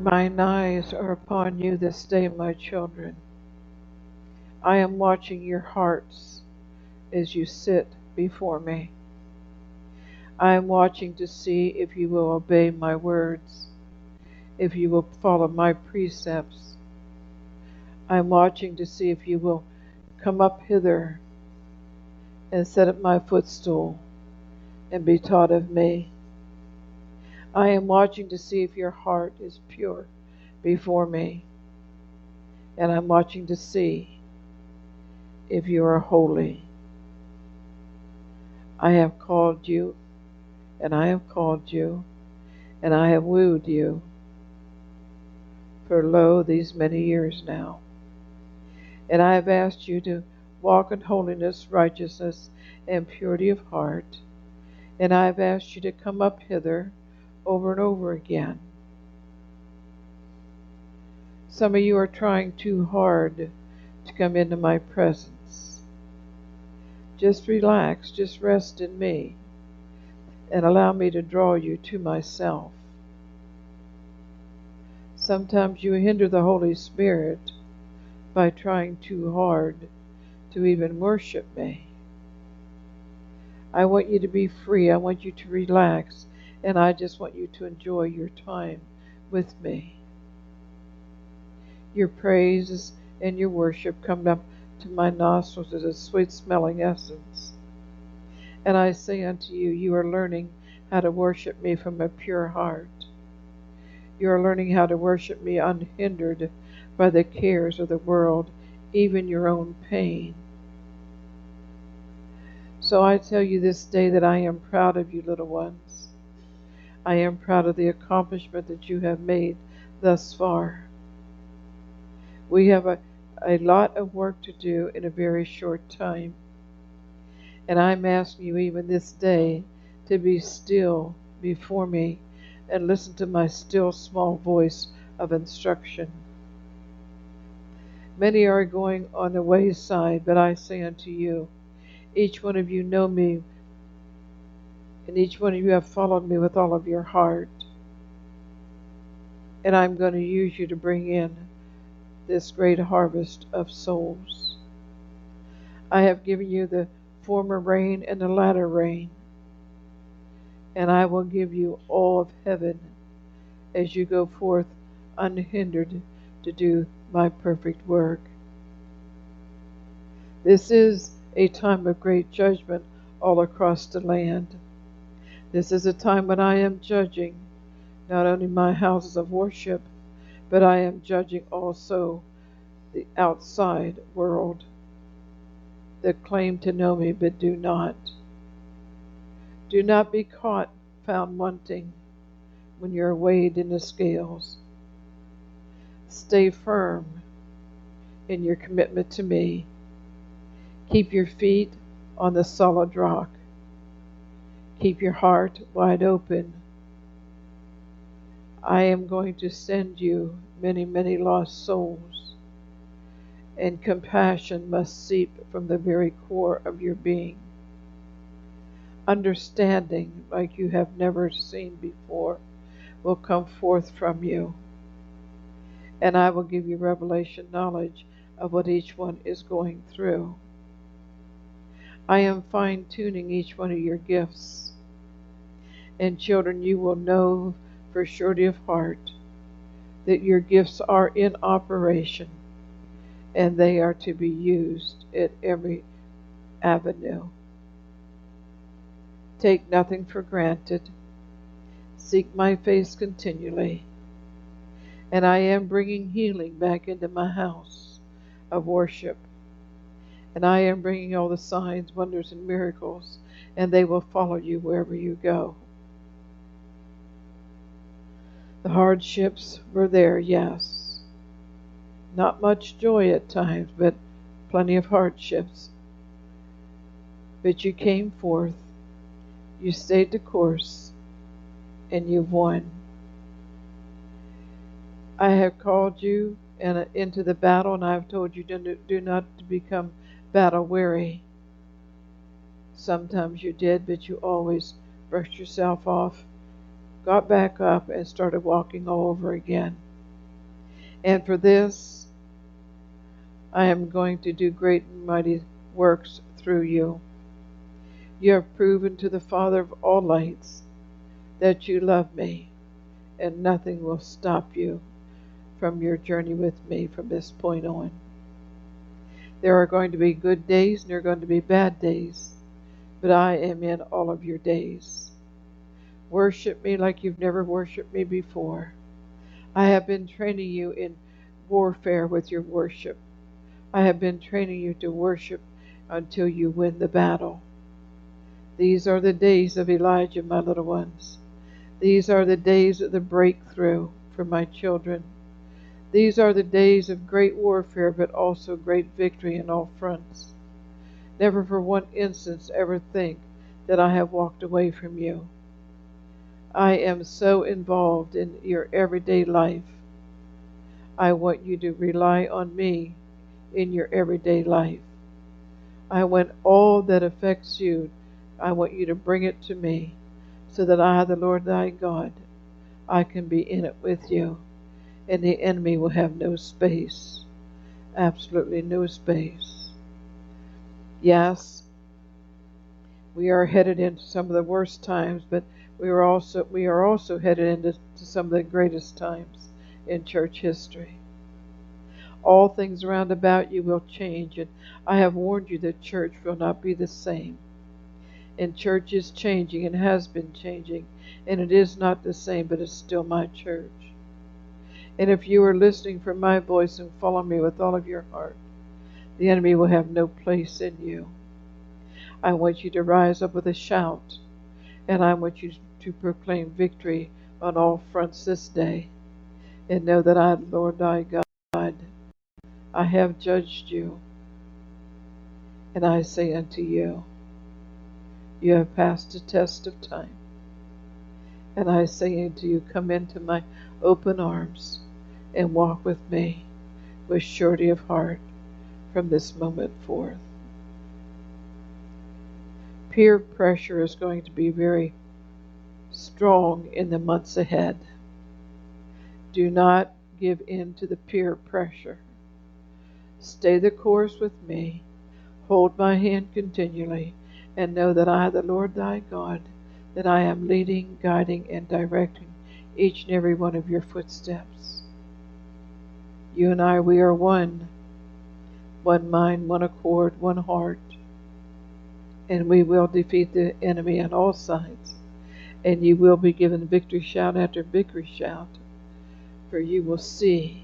Mine eyes are upon you this day, my children. I am watching your hearts as you sit before me. I am watching to see if you will obey my words, if you will follow my precepts. I am watching to see if you will come up hither and sit at my footstool and be taught of me. I am watching to see if your heart is pure before me, and I'm watching to see if you are holy. I have called you, and I have called you, and I have wooed you for lo these many years now. And I have asked you to walk in holiness, righteousness, and purity of heart. And I have asked you to come up hither over and over again. Some of you are trying too hard to come into my presence. Just relax, just rest in me, and allow me to draw you to myself. Sometimes you hinder the Holy Spirit by trying too hard to even worship me. I want you to be free. I want you to relax, and I just want you to enjoy your time with me. Your praises and your worship come up to my nostrils as a sweet-smelling essence. And I say unto you, you are learning how to worship me from a pure heart. You are learning how to worship me unhindered by the cares of the world, even your own pain. So I tell you this day that I am proud of you, little ones. I am proud of the accomplishment that you have made thus far. We have a lot of work to do in a very short time. And I'm asking you even this day to be still before me and listen to my still small voice of instruction. Many are going on the wayside, but I say unto you, each one of you know me, and each one of you have followed me with all of your heart. And I'm going to use you to bring in this great harvest of souls. I have given you the former rain and the latter rain, and I will give you all of heaven as you go forth unhindered to do my perfect work. This is a time of great judgment all across the land. This is a time when I am judging not only my houses of worship, but I am judging also the outside world that claim to know me but do not. Do not be found wanting when you're weighed in the scales. Stay firm in your commitment to me. Keep your feet on the solid rock. Keep your heart wide open. I am going to send you many, many lost souls, and compassion must seep from the very core of your being. Understanding like you have never seen before will come forth from you, and I will give you revelation knowledge of what each one is going through. I am fine-tuning each one of your gifts, and children, you will know for surety of heart that your gifts are in operation, and they are to be used at every avenue. Take nothing for granted. Seek my face continually. And I am bringing healing back into my house of worship. And I am bringing all the signs, wonders, and miracles, and they will follow you wherever you go. The hardships were there, yes. Not much joy at times, but plenty of hardships. But you came forth, you stayed the course, and you've won. I have called you into the battle, and I have told you do not become battle weary. Sometimes you did, but you always brushed yourself off, got back up, and started walking all over again. And for this, I am going to do great and mighty works through you. You have proven to the Father of all lights that you love me, and nothing will stop you from your journey with me from this point on. There are going to be good days and there are going to be bad days, but I am in all of your days. Worship me like you've never worshiped me before. I have been training you in warfare with your worship. I have been training you to worship until you win the battle. These are the days of Elijah, my little ones. These are the days of the breakthrough for my children. These are the days of great warfare, but also great victory in all fronts. Never for one instant ever think that I have walked away from you. I am so involved in your everyday life. I want you to rely on me in your everyday life. I want all that affects you, I want you to bring it to me, so that I, the Lord thy God, I can be in it with you, and the enemy will have no space, absolutely no space. Yes, we are headed into some of the worst times, but we are also headed into some of the greatest times in church history. All things round about you will change, and I have warned you that church will not be the same. And church is changing and has been changing, and it is not the same, but it's still my church. And if you are listening for my voice and follow me with all of your heart, the enemy will have no place in you. I want you to rise up with a shout, and I want you to proclaim victory on all fronts this day, and know that I, Lord thy God, I have judged you, and I say unto you, you have passed the test of time. And I say unto you, come into my open arms and walk with me with surety of heart from this moment forth. Peer pressure is going to be very strong in the months ahead. Do not give in to the peer pressure. Stay the course with me. Hold my hand continually, and know that I, the Lord thy God, that I am leading, guiding, and directing each and every one of your footsteps. You and I, we are one mind, one accord, one heart, and we will defeat the enemy on all sides, and you will be given victory shout after victory shout, for you will see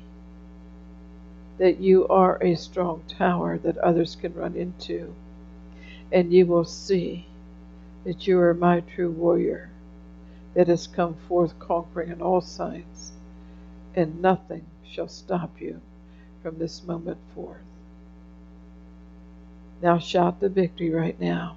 that you are a strong tower that others can run into, and you will see that you are my true warrior that has come forth conquering on all sides, and nothing shall stop you from this moment forth. Now shout the victory right now.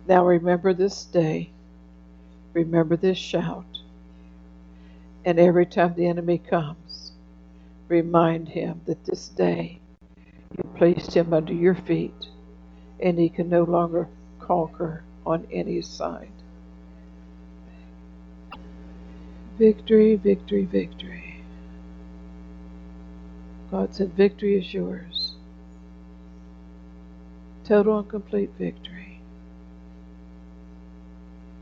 Now remember this day, remember this shout, and every time the enemy comes, remind him that this day you placed him under your feet, and he can no longer conquer on any side. Victory, victory, victory. God said, victory is yours. Total and complete victory.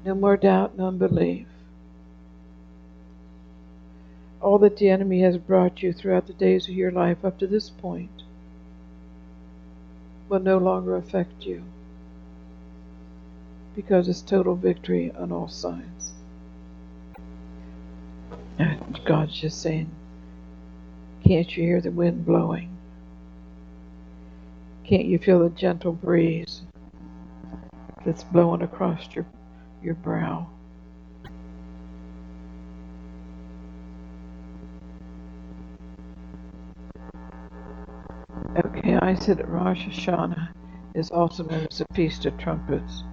No more doubt and unbelief. All that the enemy has brought you throughout the days of your life up to this point will no longer affect you, because it's total victory on all sides. And God's just saying, can't you hear the wind blowing? Can't you feel the gentle breeze that's blowing across your brow? Okay, I said that Rosh Hoshannah is also known as the Feast of Trumpets.